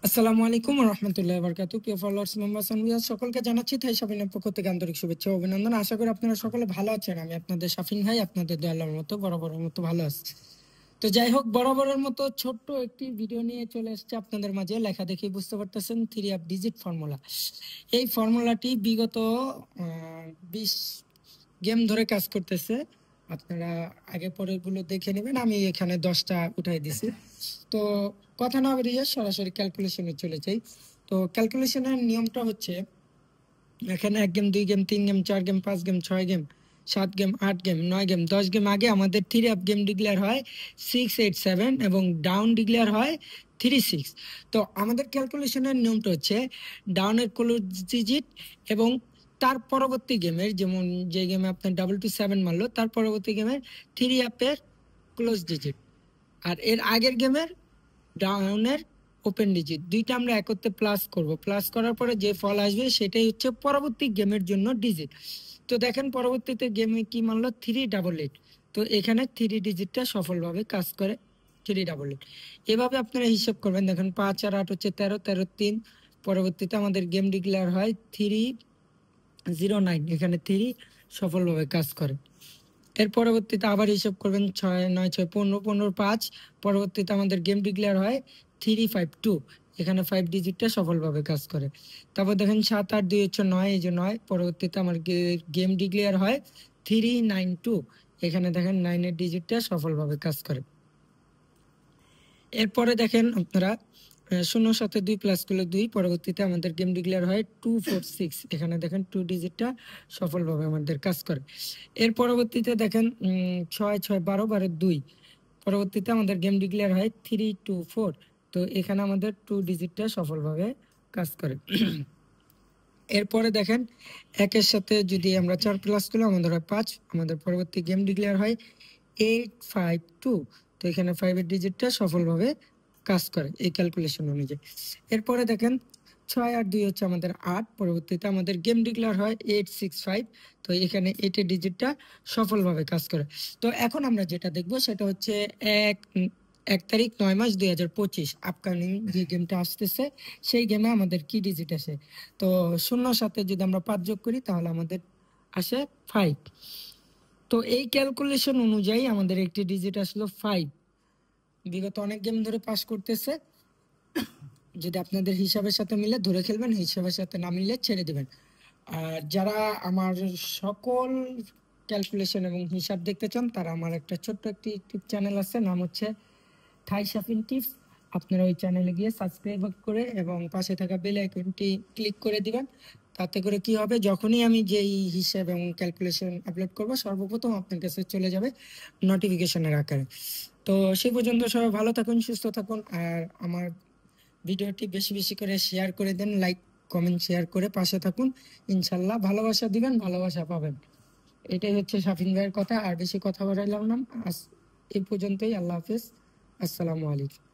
আসসালামু আলাইকুম ওয়া রাহমাতুল্লাহি ওয়া বারাকাতুহু। প্রিয় ফলোয়ার্স, মেম্বার্স এন্ড ভিউয়ার্স সকলকে জানাচ্ছি থাই শাফিনের পক্ষ থেকে আন্তরিক শুভেচ্ছা ও অভিনন্দন। আশা করি আপনারা সকলে ভালো আছেন। আমি আপনাদের শাফিন ভাই, আপনাদের দয়ালুর মতো বরাবরের মতো ভালো আছি। তো যাই হোক, বরাবরের মতো ছোট্ট একটি ভিডিও নিয়ে চলে এসেছে আপনাদের মাঝে। লেখা দেখেই বুঝতে পারতেছেন 3 অফ ডিজিট ফর্মুলা। এই ফর্মুলাটি বিগত 20 গেম ধরে কাজ করতেছে। আপনারা আগে পরের গুলো দেখে নেবেন, আমি এখানে 10টা উঠাই দিছি। তো কথা না বেরিয়ে সরাসরি ক্যালকুলেশনে চলে যাই। তো ক্যালকুলেশনের নিয়মটা হচ্ছে, এখানে 1 game, 2 game, 3 game, 4 game, 5 game, 6 game, 7 game, 8 game, 9 game, 10 game আগে আমাদের 3 আপ গেম ডিক্লেয়ার হয় 6, 8, 7 এবং ডাউন ডিক্লেয়ার হয় 3, 6। তো আমাদের ক্যালকুলেশনের নিয়মটা হচ্ছে ডাউনের ক্লোজ ডিজিট এবং তার পরবর্তী গেমের, যেমন যে গেমে আপনার 227 মারলো তার পরবর্তী গেমের 3 আপের ক্লোজ ডিজিট, আর এর আগের গেমের ডাউনের ওপেন ডিজিট, দুইটা আমরা একত্রে প্লাস করব। প্লাস করার পরে যে ফল আসবে সেটাই হচ্ছে পরবর্তী গেমের জন্য ডিজিট। তো দেখেন পরবর্তীতে গেমে কি মানলো 388। তো এখানে 3 ডিজিটটা সফলভাবে কাজ করে 388। এভাবে আপনারা হিসাব করবেন। দেখেন 5 আর 8 হচ্ছে 13, 13 3। পরবর্তীতে আমাদের গেম ডিক্লেয়ার হয় 309। এখানে 3 সফলভাবে কাজ করে। এর পরবর্তীতে আবার হিসাব করবেন 6, 9, 6, 15, 15, 5। পরবর্তীতে আমাদের গেম ডিক্লেয়ার হয় 352। এখানে 5 ডিজিটটা সফলভাবে কাজ করে। তারপর দেখেন 7, 8, 2 হচ্ছে 9, এই যে 9। পরবর্তীতে আমার গেম ডিক্লেয়ার হয় 392। এখানে দেখেন 9 এর ডিজিটটা সফলভাবে কাজ করে। এরপরে দেখেন আপনারা 0 সাথে 2 প্লাস করলে 2। পরবর্তীতে আমাদের গেম ডিক্লেয়ার হয় 246। এখানে দেখেন 2 ডিজিটটা সফলভাবে আমাদের কাজ করে। এর পরবর্তীতে দেখেন 6, 6, 12, 12, 2। পরবর্তীতে আমাদের গেম ডিক্লেয়ার হয় 324। তো এখানে আমাদের 2 ডিজিটটা সফলভাবে কাজ করে। এরপরে দেখেন 1 সাথে যদি আমরা 4 প্লাস করলে আমাদের হয় 5। আমাদের পরবর্তী গেম ডিক্লেয়ার হয় 852। তো এখানে 5 এর ডিজিটটা সফলভাবে কাজ করে এই ক্যালকুলেশন অনুযায়ী। এরপরে দেখেন 6 আর 2 হচ্ছে আমাদের 8। পরবর্তীতে আমাদের গেম ডিক্লেয়ার হয় 865। তো এখানে 8 এর ডিজিটটা সফলভাবে কাজ করে। তো এখন আমরা যেটা দেখব সেটা হচ্ছে 1 তারিখ 9 মাস 2025 আপকামিং যে গেমটা আসতেছে সেই গেমে আমাদের কি ডিজিট আসে। তো 0 সাথে যদি আমরা 5 যোগ করি তাহলে আমাদের আসে 5। তো এই ক্যালকুলেশন অনুযায়ী আমাদের একটি ডিজিট আসলো 5। বিগত অনেক গেম ধরে পাস করতেছে। যদি আপনাদের হিসাবের সাথে মিলে ধরে খেলবেন, হিসাবের সাথে না মিললে ছেড়ে দিবেন। আর যারা আমার সকল ক্যালকুলেশন এবং হিসাব দেখতে চান তারা আমার একটা ছোট্ট একটি ইউটিউব চ্যানেল আছে, নাম হচ্ছে থাই শাফিন টিপস। আপনারা ওই চ্যানেলে গিয়ে সাবস্ক্রাইব করে এবং পাশে থাকা বেল আইকনটি ক্লিক করে দিবেন। তাতে করে কি হবে, যখনই আমি যেই হিসাব এবং ক্যালকুলেশন আপলোড করব সর্বপ্রথম আপনার কাছে চলে যাবে নোটিফিকেশনের আকারে। তো সেই পর্যন্ত সবাই ভালো থাকুন, সুস্থ থাকুন। আর আমার ভিডিওটি বেশি বেশি করে শেয়ার করে দেন, লাইক কমেন্ট শেয়ার করে পাশে থাকুন। ইনশাল্লাহ ভালোবাসা দিবেন, ভালোবাসা পাবেন। এটাই হচ্ছে শাফিন ভাইয়ের কথা। আর বেশি কথা বাড়াইলাম না, আজ এই পর্যন্তই। আল্লাহ হাফেজ, আসসালামু আলাইকুম।